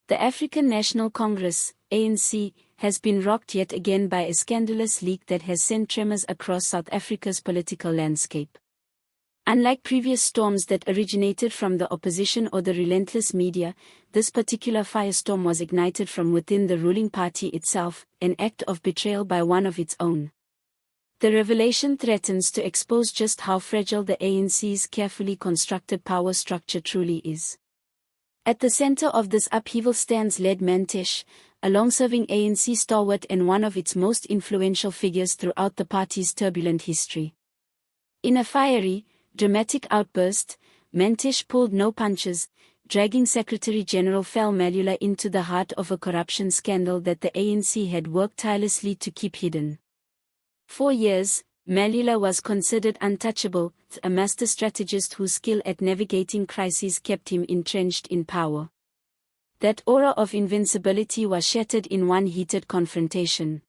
The African National Congress, ANC, has been rocked yet again by a scandalous leak that has sent tremors across South Africa's political landscape. Unlike previous storms that originated from the opposition or the relentless media, this particular firestorm was ignited from within the ruling party itself, an act of betrayal by one of its own. The revelation threatens to expose just how fragile the ANC's carefully constructed power structure truly is. At the center of this upheaval stands Gwede Mantashe, a long-serving ANC stalwart and one of its most influential figures throughout the party's turbulent history. In a fiery, dramatic outburst, Mantashe pulled no punches, dragging Secretary-General Fikile Mbalula into the heart of a corruption scandal that the ANC had worked tirelessly to keep hidden. For years, Mbalula was considered untouchable, a master strategist whose skill at navigating crises kept him entrenched in power. That aura of invincibility was shattered in one heated confrontation.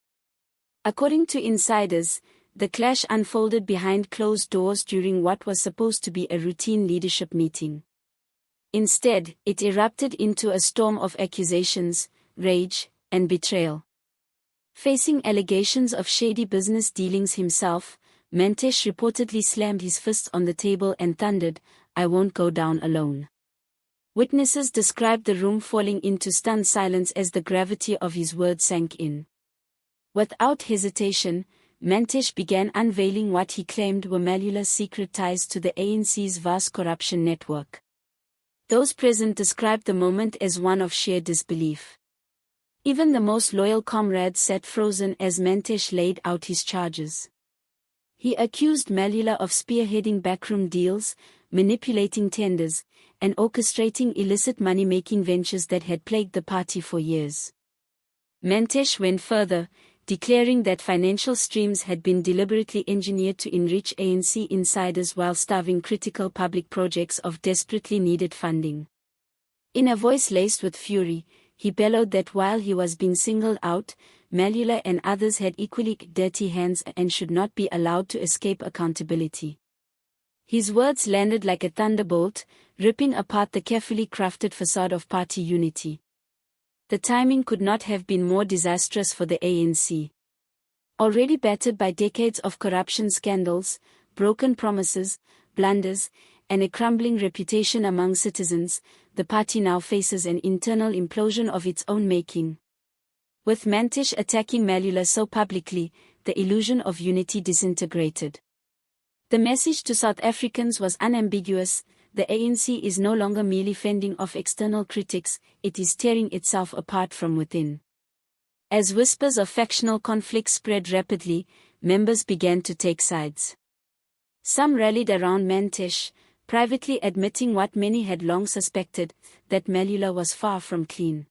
According to insiders, the clash unfolded behind closed doors during what was supposed to be a routine leadership meeting. Instead, it erupted into a storm of accusations, rage, and betrayal. Facing allegations of shady business dealings himself, Mantashe reportedly slammed his fists on the table and thundered, "I won't go down alone." Witnesses described the room falling into stunned silence as the gravity of his words sank in. Without hesitation, Mantashe began unveiling what he claimed were Mbalula's secret ties to the ANC's vast corruption network. Those present described the moment as one of sheer disbelief. Even the most loyal comrades sat frozen as Mantashe laid out his charges. He accused Mbalula of spearheading backroom deals, manipulating tenders, and orchestrating illicit money-making ventures that had plagued the party for years. Mantashe went further, declaring that financial streams had been deliberately engineered to enrich ANC insiders while starving critical public projects of desperately needed funding. In a voice laced with fury, he bellowed that while he was being singled out, Mbalula and others had equally dirty hands and should not be allowed to escape accountability. His words landed like a thunderbolt, ripping apart the carefully crafted facade of party unity. The timing could not have been more disastrous for the ANC. Already battered by decades of corruption scandals, broken promises, blunders, and a crumbling reputation among citizens, the party now faces an internal implosion of its own making. With Mantashe attacking Mbalula so publicly, the illusion of unity disintegrated. The message to South Africans was unambiguous: the ANC is no longer merely fending off external critics, it is tearing itself apart from within. As whispers of factional conflict spread rapidly, members began to take sides. Some rallied around Mantashe, privately admitting what many had long suspected, that Mbalula was far from clean.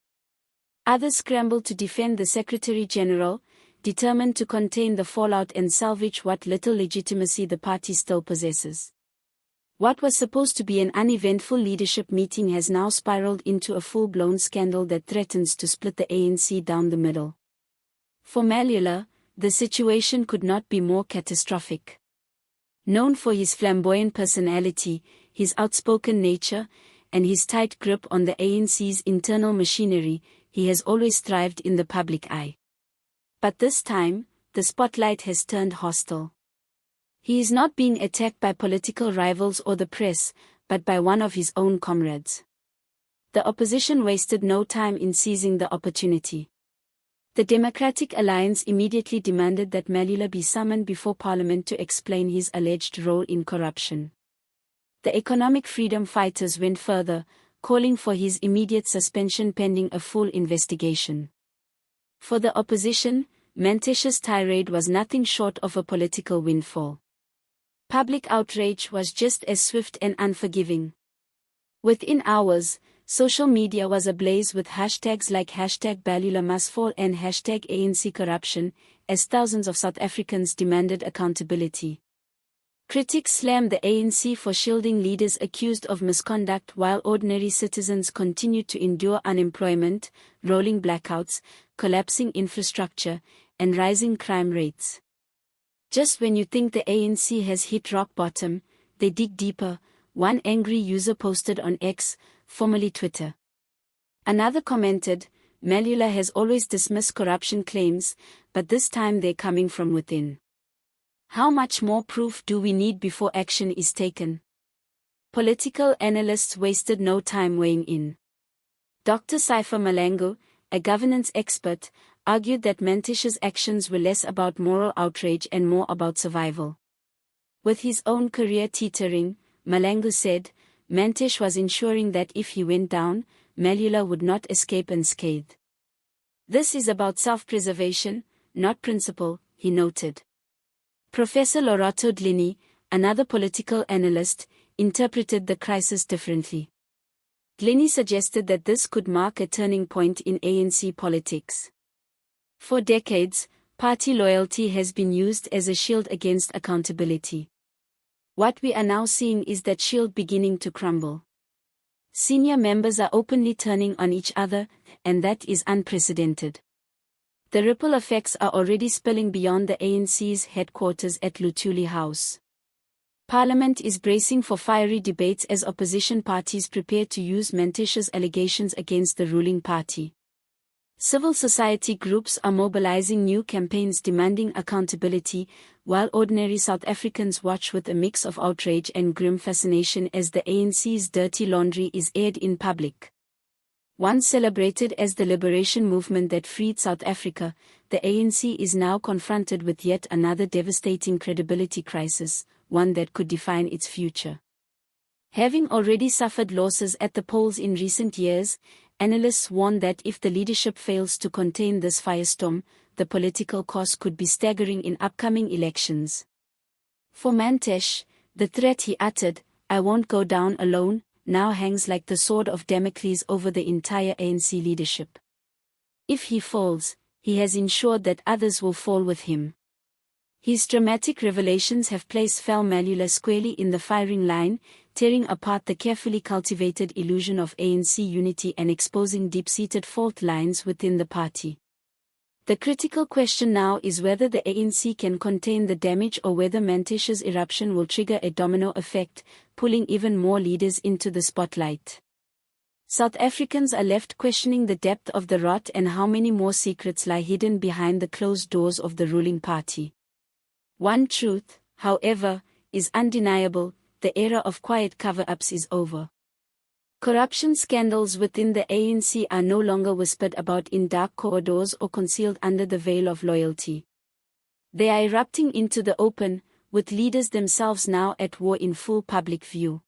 Others scrambled to defend the Secretary-General, determined to contain the fallout and salvage what little legitimacy the party still possesses. What was supposed to be an uneventful leadership meeting has now spiraled into a full-blown scandal that threatens to split the ANC down the middle. For Mbalula, the situation could not be more catastrophic. Known for his flamboyant personality, his outspoken nature, and his tight grip on the ANC's internal machinery, he has always thrived in the public eye. But this time, the spotlight has turned hostile. He is not being attacked by political rivals or the press, but by one of his own comrades. The opposition wasted no time in seizing the opportunity. The Democratic Alliance immediately demanded that Mbalula be summoned before Parliament to explain his alleged role in corruption. The economic freedom fighters went further, calling for his immediate suspension pending a full investigation. For the opposition, Mantashe's tirade was nothing short of a political windfall. Public outrage was just as swift and unforgiving. Within hours, social media was ablaze with hashtags like #BalulaMustFall and #ANCCorruption, as thousands of South Africans demanded accountability. Critics slammed the ANC for shielding leaders accused of misconduct while ordinary citizens continued to endure unemployment, rolling blackouts, collapsing infrastructure, and rising crime rates. Just when you think the ANC has hit rock bottom, they dig deeper, one angry user posted on X, formerly Twitter. Another commented, "Mbalula has always dismissed corruption claims, but this time they're coming from within. How much more proof do we need before action is taken?" Political analysts wasted no time weighing in. Dr. Saifa Malango, a governance expert, argued that Mantashe's actions were less about moral outrage and more about survival. With his own career teetering, Malango said, Mantashe was ensuring that if he went down, Mbalula would not escape unscathed. "This is about self-preservation, not principle," he noted. Professor Lorato Dlini, another political analyst, interpreted the crisis differently. Dlini suggested that this could mark a turning point in ANC politics. For decades, party loyalty has been used as a shield against accountability. What we are now seeing is that shield beginning to crumble. Senior members are openly turning on each other, and that is unprecedented. The ripple effects are already spilling beyond the ANC's headquarters at Luthuli House. Parliament is bracing for fiery debates as opposition parties prepare to use Mantashe's allegations against the ruling party. Civil society groups are mobilizing new campaigns demanding accountability, while ordinary South Africans watch with a mix of outrage and grim fascination as the ANC's dirty laundry is aired in public. Once celebrated as the liberation movement that freed South Africa, the ANC is now confronted with yet another devastating credibility crisis, one that could define its future. Having already suffered losses at the polls in recent years, analysts warn that if the leadership fails to contain this firestorm, the political cost could be staggering in upcoming elections. For Mantashe, the threat he uttered, "I won't go down alone," now hangs like the sword of Damocles over the entire ANC leadership. If he falls, he has ensured that others will fall with him. His dramatic revelations have placed Mbalula squarely in the firing line, tearing apart the carefully cultivated illusion of ANC unity and exposing deep-seated fault lines within the party. The critical question now is whether the ANC can contain the damage or whether Mantashe's eruption will trigger a domino effect, pulling even more leaders into the spotlight. South Africans are left questioning the depth of the rot and how many more secrets lie hidden behind the closed doors of the ruling party. One truth, however, is undeniable: the era of quiet cover-ups is over. Corruption scandals within the ANC are no longer whispered about in dark corridors or concealed under the veil of loyalty. They are erupting into the open, with leaders themselves now at war in full public view.